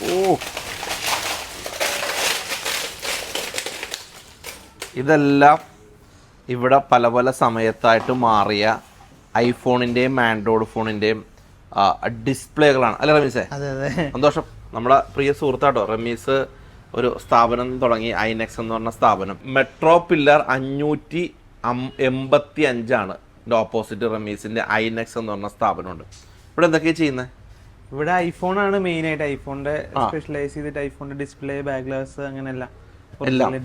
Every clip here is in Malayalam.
ഓ, ഇതെല്ലാം ഇവിടെ പല പല സമയത്തായിട്ട് മാറിയ ഐഫോണിൻ്റെയും ആൻഡ്രോയിഡ് ഫോണിൻ്റെയും ഡിസ്പ്ലേകളാണ് അല്ലേ റമീസേ? സന്തോഷം. നമ്മുടെ പ്രിയ സുഹൃത്താട്ടോ റമീസ് ഒരു സ്ഥാപനം തുടങ്ങി, ഐനെക്സ് എന്ന് പറഞ്ഞ സ്ഥാപനം. മെട്രോ പില്ലർ 585 എൻ്റെ ഓപ്പോസിറ്റ് റമീസിൻ്റെ ഐനെക്സ് എന്ന് പറഞ്ഞ സ്ഥാപനമുണ്ട്. ഇവിടെ എന്തൊക്കെയാണ് ചെയ്യുന്നത്? ഇവിടെ ഐഫോണാണ് മെയിനായിട്ട്. ഐഫോണിൻ്റെ സ്പെഷ്യലൈസ് ചെയ്തിട്ട് ഐഫോണിൻ്റെ ഡിസ്പ്ലേ, ബാക്ക് ഗ്ലാസ്, അങ്ങനെ എല്ലാം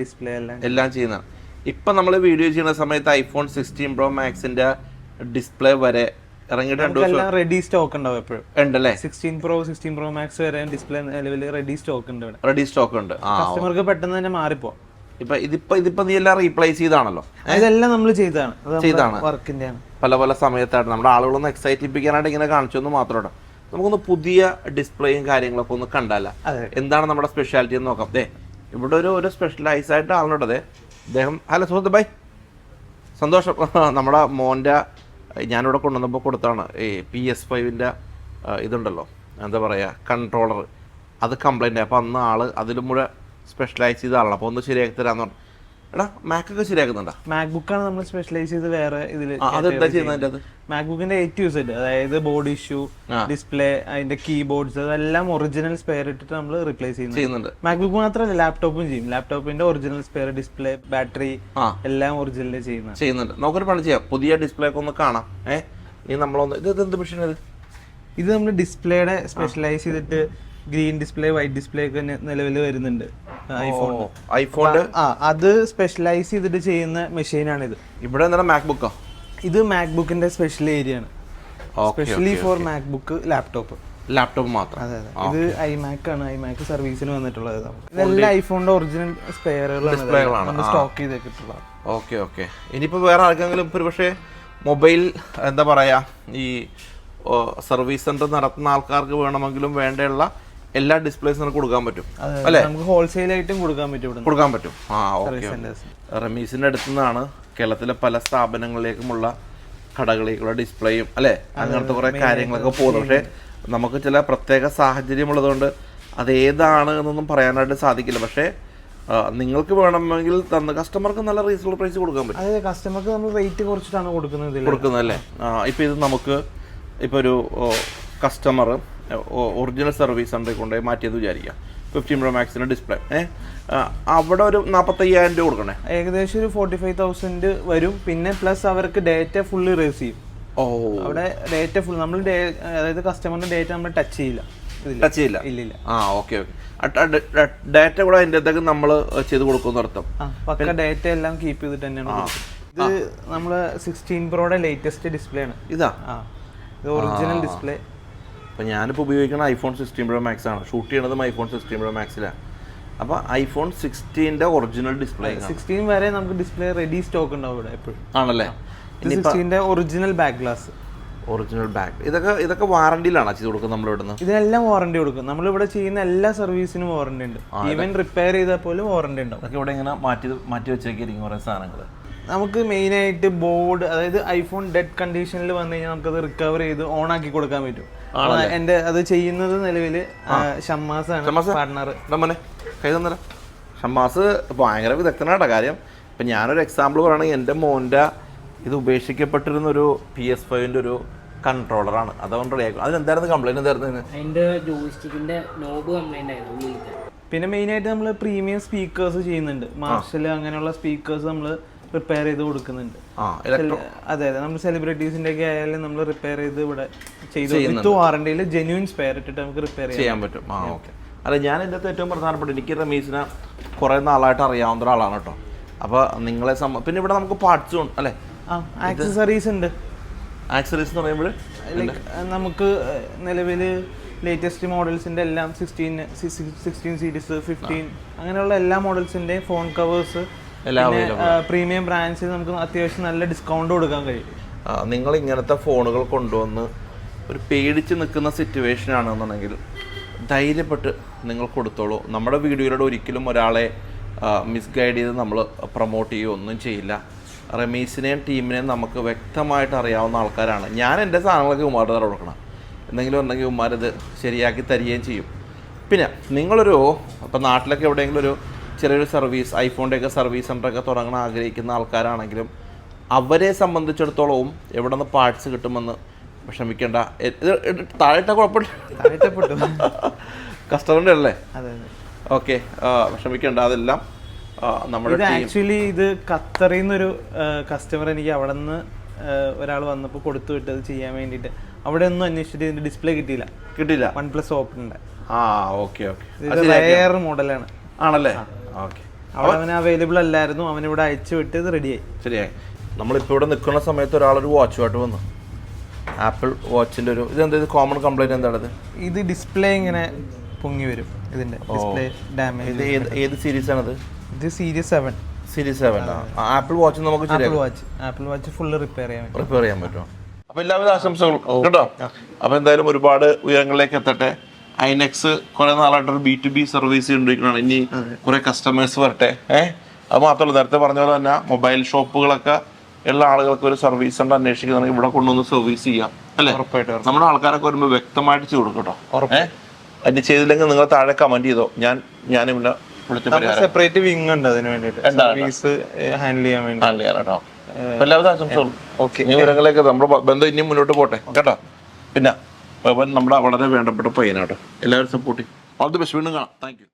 ഡിസ്പ്ലേ എല്ലാം ചെയ്യുന്നതാണ്. ഇപ്പം നമ്മൾ വീഡിയോ ചെയ്യുന്ന സമയത്ത് ഐഫോൺ 16 Pro Maxന്റെ ഡിസ്പ്ലേ വരെ ഇറങ്ങിയിട്ട് റെഡി സ്റ്റോക്ക് ഉണ്ടാവും എപ്പോഴും ഉണ്ടല്ലേ? 16 Pro, 16 Pro Max വരെ ഡിസ്പ്ലേ നിലവിൽ റെഡി സ്റ്റോക്ക് ഉണ്ട്. റെഡി സ്റ്റോക്ക് ഉണ്ട്. കസ്റ്റമർക്ക് പെട്ടെന്ന് തന്നെ മാറിപ്പോ. ഇതിപ്പോ നീ എല്ലാം റീപ്ലേസ് ചെയ്താണല്ലോ? ഇതെല്ലാം നമ്മൾ ചെയ്താണ് വർക്കിന്റെ ആണ്. പല പല സമയത്തായിട്ട് നമ്മുടെ ആളുകളൊന്ന് എക്സൈറ്റിപ്പിക്കാനായിട്ട് ഇങ്ങനെ കാണിച്ചൊന്ന് മാത്രമേ. നമുക്കൊന്ന് പുതിയ ഡിസ്പ്ലേയും കാര്യങ്ങളൊക്കെ ഒന്ന് കണ്ടല്ല, എന്താണ് നമ്മുടെ സ്പെഷ്യാലിറ്റി എന്ന് നോക്കാം. ഇവിടെ ഒരു സ്പെഷ്യലൈസ് ആയിട്ട് ആളുണ്ട്. അദ്ദേഹം ഹലോ സുഹൃത്ത് ബൈ, സന്തോഷം. നമ്മുടെ മോൻ്റെ ഞാനിവിടെ കൊണ്ടുവന്നപ്പോൾ കൊടുത്താണ് ഈ PS5 ഇതുണ്ടല്ലോ, എന്താ പറയുക, കൺട്രോളർ. അത് കംപ്ലൈൻ്റ് ആയി. അപ്പോൾ അന്ന് ആള് അതിലും കൂടെ സ്പെഷ്യലൈസ് ചെയ്ത ആളാണ്. അപ്പോൾ ഒന്ന് ശരിയാക്കി തരാമെന്ന് പറഞ്ഞു. എടാ മാക്കൊക്കെ ശരിയാക്കുന്നുണ്ടോ? മാക്ബുക്കാണ് നമ്മൾ സ്പെഷ്യലൈസ് ചെയ്ത് വേറെ ഇതിൽ. അതെന്താ ചെയ്യുന്നത്? അത് മാക്ബുക്കിന്റെ A to Z, അതായത് ബോർഡ് ഇഷ്യൂ, ഡിസ്പ്ലേ, അതിന്റെ കീബോർഡ്സ്, അതെല്ലാം ഒറിജിനൽ സ്പെയർ ഇട്ടിട്ട് നമ്മൾ റീപ്ലേസ് ചെയ്യുന്നുണ്ട്. മാക്ബുക്ക് മാത്രമല്ല ലാപ്ടോപ്പും ചെയ്യും. ലാപ്ടോപ്പിന്റെ ഒറിജിനൽ സ്പെയർ, ഡിസ്പ്ലേ, ബാറ്ററി എല്ലാം ഒറിജിനൽ ചെയ്യുന്നുണ്ട്. നമുക്കൊരു പണി ചെയ്യാം, പുതിയ ഡിസ്പ്ലേ ഒക്കെ ഒന്ന് കാണാം. ഇനി നമ്മളൊന്ന് ഇത് എന്ത് മെഷീൻ? ഇത് നമ്മൾ ഡിസ്പ്ലേയുടെ സ്പെഷ്യലൈസ് ചെയ്തിട്ട് ഗ്രീൻ ഡിസ്പ്ലേ, വൈറ്റ് ഡിസ്പ്ലേ ഒക്കെ നിലവിൽ വരുന്നുണ്ട് ഐഫോണിന്റെ. അത് സ്പെഷ്യലൈസ് ചെയ്തിട്ട് ചെയ്യുന്ന മെഷീനാണിത്. ഇവിടെ എന്താണ് മാക്ബുക്കോ? ഇത് മാക്ബുക്കിന്റെ സ്പെഷ്യൽ ഏരിയ ആണ്, സ്പെഷ്യലി ഫോർ മാക്ബുക്ക് ലാപ്ടോപ്പ് മാത്രം. അതെ അതെ, ഇത് iMac ആണ്. iMac സർവീസിന് വന്നിട്ടുള്ളത്. ഇതെല്ലാം ഐഫോണിന്റെ ഒറിജിനൽ സ്പെയറുകളാണ് സ്റ്റോക്ക് ചെയ്തിട്ടുള്ളത്. ഓക്കെ. ഇനിയിപ്പോ വേറെ ആർക്കെങ്കിലും ഒരു പക്ഷേ മൊബൈൽ എന്താ പറയാ, ഈ സർവീസ് സെന്റർ നടത്തുന്ന ആൾക്കാർക്ക് വേണമെങ്കിലും വേണ്ടിയുള്ള എല്ലാ ഡിസ്പ്ലേസ് നമുക്ക് കൊടുക്കാൻ പറ്റും അല്ലേ? നമുക്ക് ഹോൾസെയിൽ ആയിട്ടും കൊടുക്കാൻ പറ്റും. റമീസിന്റെ അടുത്ത് നിന്നാണ് കേരളത്തിലെ പല സ്ഥാപനങ്ങളിലേക്കുമുള്ള കടകളിലേക്കുള്ള ഡിസ്പ്ലേയും അല്ലേ, അങ്ങനത്തെ കുറെ കാര്യങ്ങളൊക്കെ പോകുന്നത്. പക്ഷെ നമുക്ക് ചില പ്രത്യേക സാഹചര്യം ഉള്ളതുകൊണ്ട് അതേതാണ് എന്നൊന്നും പറയാനായിട്ട് സാധിക്കില്ല. പക്ഷേ നിങ്ങൾക്ക് വേണമെങ്കിൽ കസ്റ്റമർക്ക് നല്ല റീസണബിൾ പ്രൈസ് കൊടുക്കാൻ പറ്റും. അതെ, കസ്റ്റമർക്ക് നമ്മൾ റേറ്റ് കുറച്ചിട്ടാണ് കൊടുക്കുന്നത് അല്ലേ? ഇപ്പൊ ഇത് നമുക്ക് ഇപ്പൊ ഒരു കസ്റ്റമർ ഒറിജിനൽ സർവീസ് സെന്ററിൽ കൊണ്ടുപോയി മാറ്റിയെന്ന് വിചാരിക്കാം, 15 Pro Maxന്റെ ഡിസ്പ്ലേ. അവിടെ ഒരു 45,000 രൂപ കൊടുക്കണേ, ഏകദേശം ഒരു 45,000 വരും. പിന്നെ പ്ലസ് അവർക്ക് ഡേറ്റ ഫുള്ള് ഇറേസ് ചെയ്യും. അവിടെ ഡേറ്റ ഫുൾ നമ്മൾ, അതായത് കസ്റ്റമറിന്റെ ഡേറ്റ നമ്മൾ ടച്ച് ചെയ്യില്ല. ഇല്ല. ഓക്കെ. ഡേറ്റ കൂടെ അതിന്റെ അകത്തേക്ക് നമ്മൾ ചെയ്ത് കൊടുക്കുന്ന അർത്ഥം. പക്ക ഡേറ്റ എല്ലാം കീപ്പ് ചെയ്തിട്ട് തന്നെയാണ്. ഇത് നമ്മള് 16 Proയുടെ ലേറ്റസ്റ്റ് ഡിസ്പ്ലേ ആണ്. ഇത് ഒറിജിനൽ ഡിസ്പ്ലേ. അപ്പോൾ ഞാനിപ്പോൾ ഉപയോഗിക്കുന്ന iPhone 16 Pro Max ആണ്. ഷൂട്ട് ചെയ്യണതും iPhone 16 Pro Maxലാണ്. അപ്പോൾ iPhone 16ന്റെ ഒറിജിനൽ ഡിസ്പ്ലേ, 16 വരെ നമുക്ക് ഡിസ്പ്ലേ റെഡി സ്റ്റോക്ക് ഉണ്ടാവും ഇവിടെ എപ്പോഴും. ആണല്ലേ? 16ന്റെ ഒറിജിനൽ ബാക്ക് ഗ്ലാസ്, ഇതൊക്കെ വാറണ്ടിയിലാണ് ചെയ്ത് കൊടുക്കുന്നത് നമ്മൾ ഇവിടുന്ന്? ഇതിനെല്ലാം വാറണ്ടി കൊടുക്കും. നമ്മളിവിടെ ചെയ്യുന്ന എല്ലാ സർവീസിനും വാറണ്ടി ഉണ്ട്. ഈവൻ റിപ്പയർ ചെയ്താൽ പോലും വാറണ്ടി ഉണ്ടാവും. അതൊക്കെ ഇവിടെ ഇങ്ങനെ മാറ്റി വെച്ചേക്കിരിക്കും കുറേ സാധനങ്ങൾ. നമുക്ക് മെയിനായിട്ട് ബോർഡ്, അതായത് ഐഫോൺ ഡെഡ് കണ്ടീഷനിൽ വന്നു കഴിഞ്ഞാൽ നമുക്കത് റിക്കവർ ചെയ്ത് ഓൺ ആക്കി കൊടുക്കാൻ പറ്റും. എന്റെ അത് ചെയ്യുന്നത് നിലവിൽ ഷമ്മാസ് ആണ് പാർട്ട്ണർ. ഷമ്മാസ് ഭയങ്കര വിദഗ്ധനാണ് കാര്യം. ഇപ്പം ഞാനൊരു എക്സാമ്പിൾ പറയുകയാണെങ്കിൽ എൻ്റെ മോൻ്റെ ഇത് ഉപേക്ഷിക്കപ്പെട്ടിരുന്നൊരു PS5ന്റെ ഒരു കൺട്രോളറാണ്. അതുകൊണ്ട് അതിനെന്തായിരുന്നു കംപ്ലൈൻറ്റ്? എന്തായിരുന്നു? പിന്നെ മെയിനായിട്ട് നമ്മൾ പ്രീമിയം സ്പീക്കേഴ്സ് ചെയ്യുന്നുണ്ട്. മാർഷൽ അങ്ങനെയുള്ള സ്പീക്കേഴ്സ് നമ്മൾ റിപ്പയർ ചെയ്ത് കൊടുക്കുന്നുണ്ട്. അതെ, നമ്മൾ സെലിബ്രിറ്റീസിന്റെ ഒക്കെ ആയാലും നമ്മൾ റിപ്പയർ ചെയ്ത് ഇവിടെ ചെയ്ത് വാറണ്ടിയിൽ ജെന്യൂൻ സ്പെയർ ഇട്ടിട്ട് നമുക്ക് റിപ്പയർ ചെയ്യാൻ പറ്റും. അല്ല, ഞാൻ എൻ്റെ അടുത്ത് ഏറ്റവും പ്രധാനപ്പെട്ട, എനിക്ക് റമീസിനെ കുറേ നാളായിട്ട് അറിയാവുന്ന ഒരാളാണ് കേട്ടോ. അപ്പോൾ നിങ്ങളെ പിന്നെ ഇവിടെ നമുക്ക് പാർട്സും ഉണ്ട് അല്ലേ? ആക്സസറീസ് ഉണ്ട്. ആക്സസറീസ് എന്ന് പറയുമ്പോൾ നമുക്ക് നിലവിൽ ലേറ്റസ്റ്റ് മോഡൽസിന്റെ എല്ലാം 16 സീരീസ്, 15 അങ്ങനെയുള്ള എല്ലാ മോഡൽസിന്റെ ഫോൺ കവേഴ്സ്, പ്രീമിയം ബ്രാൻഡ്സിൽ നമുക്ക് അത്യാവശ്യം നല്ല ഡിസ്കൗണ്ട് കൊടുക്കാൻ കഴിയും. നിങ്ങൾ ഇങ്ങനത്തെ ഫോണുകൾ കൊണ്ടുവന്ന് ഒരു പേടിച്ച് നിൽക്കുന്ന സിറ്റുവേഷൻ ആണെന്നുണ്ടെങ്കിൽ ധൈര്യപ്പെട്ട് നിങ്ങൾ കൊടുത്തോളൂ. നമ്മുടെ വീഡിയോയിലൂടെ ഒരിക്കലും ഒരാളെ മിസ്ഗൈഡ് ചെയ്ത് നമ്മൾ പ്രൊമോട്ട് ചെയ്യുകയോ ഒന്നും ചെയ്യില്ല. റമീസിനെയും ടീമിനെയും നമുക്ക് വ്യക്തമായിട്ട് അറിയാവുന്ന ആൾക്കാരാണ്. ഞാൻ എൻ്റെ സാധനങ്ങളൊക്കെ ഉമ്മാരുടെ തറ കൊടുക്കണം, എന്തെങ്കിലും ഉണ്ടെങ്കിൽ ഉമ്മാരത് ശരിയാക്കി തരികയും ചെയ്യും. പിന്നെ നിങ്ങളൊരു ഇപ്പം നാട്ടിലൊക്കെ എവിടെയെങ്കിലും ഒരു ചെറിയൊരു സർവീസ് ഐഫോണിൻ്റെയൊക്കെ സർവീസ് സെൻ്ററൊക്കെ തുടങ്ങാൻ ആഗ്രഹിക്കുന്ന ആൾക്കാരാണെങ്കിലും അവരെ സംബന്ധിച്ചിടത്തോളവും എവിടെ നിന്ന് പാർട്സ് കിട്ടുമെന്ന് വിഷമിക്കേണ്ട. താഴെട്ട കുഴപ്പമില്ല, കസ്റ്റമറിൻ്റെ അല്ലേ? അതെ അതെ. ഓക്കെ, വിഷമിക്കേണ്ട. അതെല്ലാം നമ്മുടെ ആക്ച്വലി ഇത് ഖത്തറിൽ നിന്നൊരു കസ്റ്റമർ എനിക്ക് അവിടെ നിന്ന് ഒരാൾ വന്നപ്പോൾ കൊടുത്തു വിട്ടത് ചെയ്യാൻ വേണ്ടിയിട്ട്. അവിടെ ഒന്നും അന്വേഷിച്ചിട്ട് ഇതിന്റെ ഡിസ്പ്ലേ കിട്ടിയില്ല. OnePlus ഓപ്പണിന്റെ. ഓക്കെ ഓക്കെ, ഇത് റെയർ മോഡലാണ് ആണല്ലേ? ഓക്കെ, അവിടെ അവന് അവൈലബിൾ അല്ലായിരുന്നു. അവനിവിടെ അയച്ചു വിട്ട് ഇത് റെഡിയായി. ശരിയായി. നമ്മളിപ്പോൾ ഇവിടെ നിൽക്കുന്ന സമയത്ത് ഒരാളൊരു വാച്ചുമായിട്ട് വന്നു, ആപ്പിൾ വാച്ചിൻ്റെ ഒരു ഇതെന്താ, ഇത് കോമൺ കംപ്ലൈൻറ്റ് എന്താണത്? ഇത് ഡിസ്പ്ലേ ഇങ്ങനെ പൊങ്ങി വരും, ഇതിന്റെ ഡിസ്പ്ലേ ഡാമേജ്. ഇത് ഏത് സീരീസ് ആണത്? ഇത് സീരീസ് 7. സീരീസ് 7. ആപ്പിൾ വാച്ച് നമുക്ക് ആപ്പിൾ വാച്ച് ഫുള്ള് റിപ്പയർ ചെയ്യാൻ പറ്റും. അപ്പോൾ എല്ലാവിധ ആശംസകളും കേട്ടോ. അപ്പോൾ എന്തായാലും ഒരുപാട് ഉയരങ്ങളിലേക്ക് എത്തട്ടെ. ഐനെക്സ് കുറെ നാളായിട്ടൊരു B2B സർവീസ് കൊണ്ടിരിക്കുകയാണ്. ഇനി കുറെ കസ്റ്റമേഴ്സ് വരട്ടെ. അത് മാത്രമല്ല, നേരത്തെ പറഞ്ഞ പോലെ തന്നെ മൊബൈൽ ഷോപ്പുകളൊക്കെ ഉള്ള ആളുകൾക്ക് ഒരു സർവീസ് സെൻ്റർ അന്വേഷിക്കുന്നുണ്ടെങ്കിൽ ഇവിടെ കൊണ്ടുവന്ന് സർവീസ് ചെയ്യാം അല്ലേ? നമ്മുടെ ആൾക്കാരൊക്കെ വരുമ്പോൾ വ്യക്തമായിട്ട് ചെയ്ത് കൊടുക്കും കേട്ടോ. അതിന് ചെയ്തില്ലെങ്കിൽ നിങ്ങൾ താഴെ കമന്റ് ചെയ്തോ, ഞാൻ ഇവിടെ സെപ്പറേറ്റ് വിങ് ഉണ്ട് അതിന് വേണ്ടിയിട്ട്, സർവീസ് ഹാൻഡിൽ ചെയ്യാൻ വേണ്ടി. എല്ലാവരും ആശംസകളും. വിവരങ്ങളൊക്കെ നമ്മുടെ ബന്ധം ഇനിയും മുന്നോട്ട് പോട്ടെ കേട്ടോ. പിന്നെ നമ്മുടെ വളരെ വേണ്ടപ്പെട്ട പയ്യനാട്ടോ. എല്ലാവരും സപ്പോർട്ട് ചെയ്യും. All the best. വീണ്ടും കാണാം. Thank you.